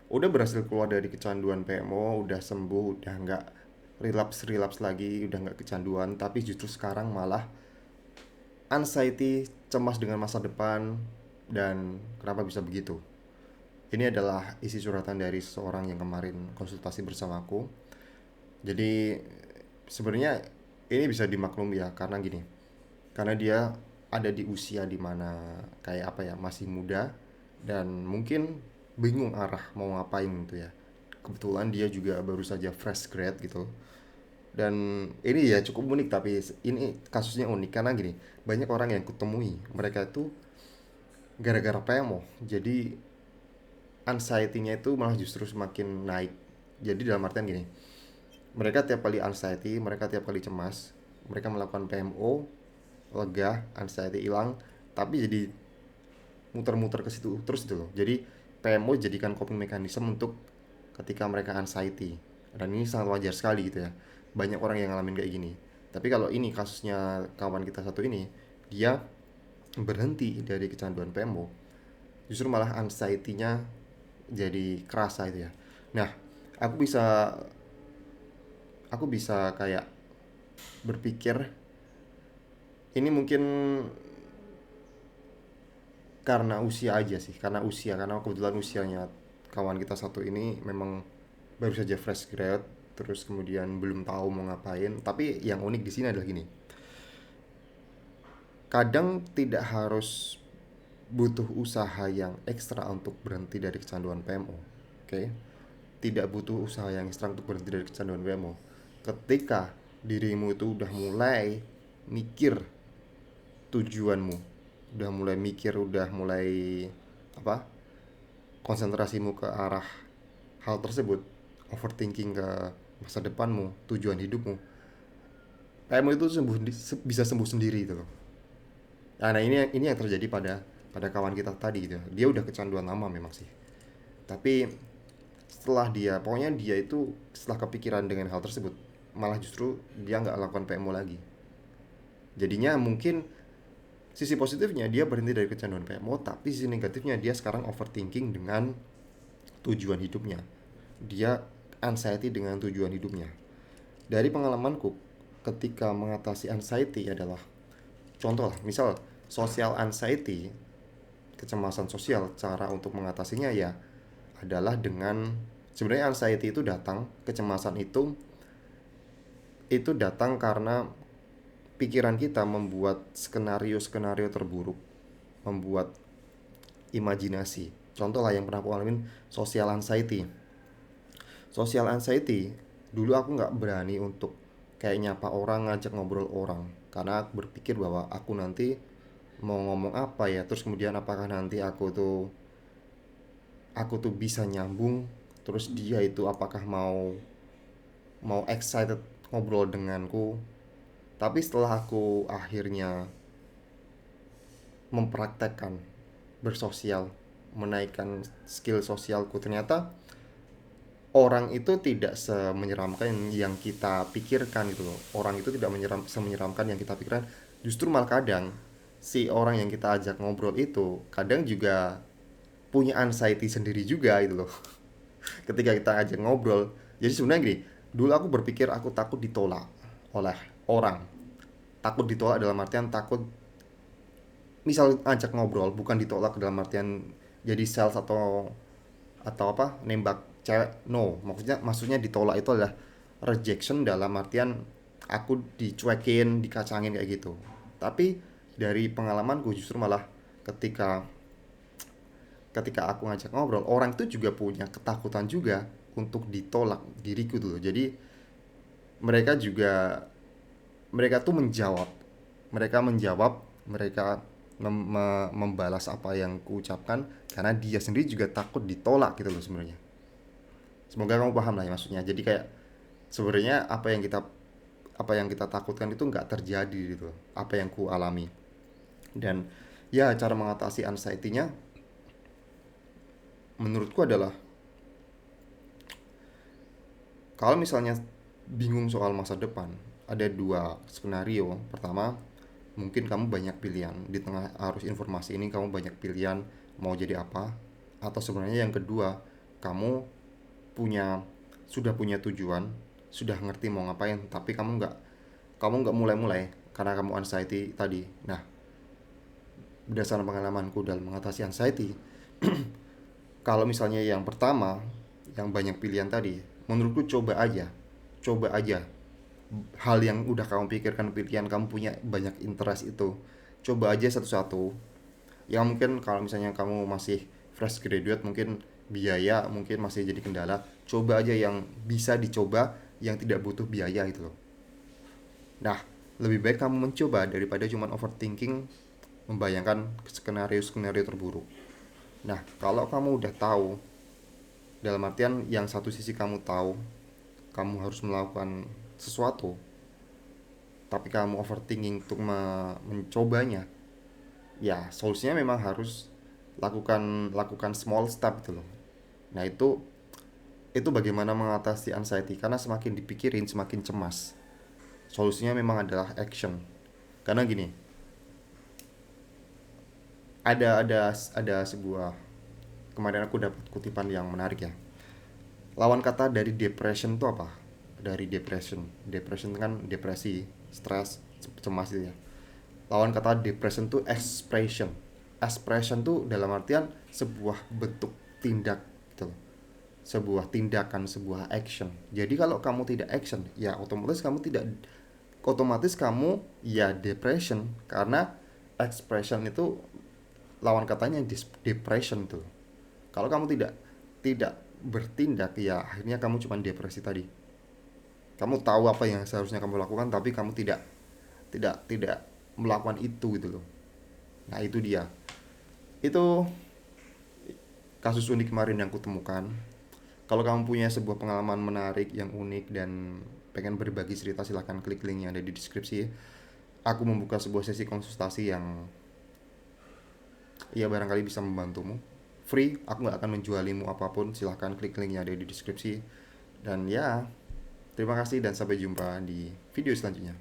udah berhasil keluar dari kecanduan PMO, udah sembuh, udah nggak relapse lagi, udah nggak kecanduan, tapi justru sekarang malah anxiety, cemas dengan masa depan, dan kenapa bisa begitu. Ini adalah isi curhatan dari seseorang yang kemarin konsultasi bersamaku. Jadi sebenarnya ini bisa dimaklumi ya, karena gini, karena dia ada di usia dimana kayak apa ya, masih muda dan mungkin bingung arah mau ngapain gitu ya. Kebetulan dia juga baru saja fresh grad gitu. Dan ini ya cukup unik, tapi ini kasusnya unik karena gini, banyak orang yang kutemui mereka itu gara-gara PMO jadi anxiety-nya itu malah justru semakin naik. Jadi dalam artian gini, mereka tiap kali anxiety, mereka tiap kali cemas, mereka melakukan PMO, lega, anxiety hilang, tapi jadi muter-muter ke situ terus gitu loh. Jadi PMO jadikan coping mechanism untuk ketika mereka anxiety. Dan ini sangat wajar sekali gitu ya. Banyak orang yang ngalamin kayak gini. Tapi kalau ini kasusnya kawan kita satu ini, dia berhenti dari kecanduan PMO, justru malah anxiety-nya jadi kerasa itu ya. Nah, aku bisa aku bisa kayak berpikir ini mungkin karena usia aja sih, karena usia, karena kebetulan usianya kawan kita satu ini memang baru saja fresh grad, terus kemudian belum tahu mau ngapain. Tapi yang unik di sini adalah gini, kadang tidak harus butuh usaha yang ekstra untuk berhenti dari kecanduan PMO. Oke, tidak butuh usaha yang ekstra untuk berhenti dari kecanduan PMO. Ketika dirimu itu udah mulai mikir tujuanmu, udah mulai mikir, udah mulai apa, konsentrasimu ke arah hal tersebut, overthinking ke masa depanmu, tujuan hidupmu, PMO itu bisa sembuh sendiri gitu loh. Nah, ini yang terjadi pada pada kawan kita tadi gitu. Dia udah kecanduan lama memang sih. Tapi setelah dia, pokoknya dia itu setelah kepikiran dengan hal tersebut, malah justru dia nggak lakukan PMO lagi. Jadinya mungkin sisi positifnya dia berhenti dari kecanduan PMO, tapi sisi negatifnya dia sekarang overthinking dengan tujuan hidupnya. Dia anxiety dengan tujuan hidupnya. Dari pengalamanku, ketika mengatasi anxiety adalah contoh lah, misal social anxiety, kecemasan sosial, cara untuk mengatasinya ya adalah dengan, sebenarnya anxiety itu datang, kecemasan itu datang karena pikiran kita membuat skenario-skenario terburuk, membuat imajinasi. Contoh lah yang pernah aku alamin, social anxiety. Social anxiety, dulu aku nggak berani untuk kayak nyapa orang, ngajak ngobrol orang, karena aku berpikir bahwa aku nanti mau ngomong apa ya, terus kemudian apakah nanti aku tuh bisa nyambung, terus dia itu apakah mau mau excited ngobrol denganku. Tapi setelah aku akhirnya mempraktekkan bersosial, menaikkan skill sosialku, ternyata orang itu tidak semenyeramkan yang kita pikirkan gitu loh. Orang itu tidak semenyeramkan yang kita pikirkan. Justru malah kadang si orang yang kita ajak ngobrol itu kadang juga punya anxiety sendiri juga gitu loh. Ketika kita ajak ngobrol. Jadi sebenarnya gini, dulu aku berpikir aku takut ditolak oleh orang. Takut ditolak dalam artian takut, misal ajak ngobrol bukan ditolak dalam artian jadi sales atau apa, nembak cewek, no, maksudnya ditolak itu adalah rejection dalam artian aku dicuekin, dikacangin kayak gitu. Tapi dari pengalamanku justru malah ketika ketika aku ngajak ngobrol, orang itu juga punya ketakutan juga untuk ditolak diriku dulu. Jadi mereka juga, mereka tuh menjawab, mereka membalas apa yang kuucapkan karena dia sendiri juga takut ditolak gitu loh sebenarnya. Semoga kamu paham lah ya maksudnya. Jadi kayak sebenarnya apa yang kita takutkan itu nggak terjadi gitu loh. Apa yang ku alami. Dan ya cara mengatasi anxiety-nya menurutku adalah, kalau misalnya bingung soal masa depan, ada dua skenario. Pertama, mungkin kamu banyak pilihan. Di tengah arus informasi ini kamu banyak pilihan mau jadi apa. Atau sebenarnya yang kedua, kamu punya sudah punya tujuan, sudah ngerti mau ngapain, tapi kamu nggak mulai-mulai karena kamu anxiety tadi. Nah, berdasarkan pengalamanku dalam mengatasi anxiety, kalau misalnya yang pertama, yang banyak pilihan tadi, menurutku coba aja hal yang udah kamu pikirkan, pilihan kamu punya banyak interest itu, coba aja satu-satu. Yang mungkin kalau misalnya kamu masih fresh graduate, mungkin biaya mungkin masih jadi kendala, coba aja yang bisa dicoba, yang tidak butuh biaya gitu loh. Nah, lebih baik kamu mencoba daripada cuma overthinking, membayangkan skenario-skenario terburuk. Nah, kalau kamu udah tahu, dalam artian yang satu sisi kamu tahu kamu harus melakukan sesuatu, tapi kamu overthinking untuk mencobanya, ya solusinya memang harus lakukan lakukan small step gitu loh. Nah, itu bagaimana mengatasi anxiety, karena semakin dipikirin semakin cemas. Solusinya memang adalah action. Karena gini, ada sebuah, kemarin aku dapat kutipan yang menarik ya. Lawan kata dari depression itu apa? Dari depression kan depresi, stres, cemas itu ya. Lawan kata depression itu expression. Expression tuh dalam artian sebuah bentuk tindak gitu loh. Sebuah tindakan, sebuah action. Jadi kalau kamu tidak action, ya otomatis kamu ya depression, karena expression itu lawan katanya depression tuh. Kalau kamu tidak bertindak, ya akhirnya kamu cuma depresi tadi. Kamu tahu apa yang seharusnya kamu lakukan, tapi kamu tidak melakukan itu gitu loh. Nah, itu dia. Itu kasus unik kemarin yang kutemukan. Kalau kamu punya sebuah pengalaman menarik yang unik dan pengen berbagi cerita, silahkan klik link yang ada di deskripsi. Aku membuka sebuah sesi konsultasi yang ya barangkali bisa membantumu. Free, aku nggak akan menjualimu apapun. Silahkan klik link yang ada di deskripsi. Dan ya, terima kasih dan sampai jumpa di video selanjutnya.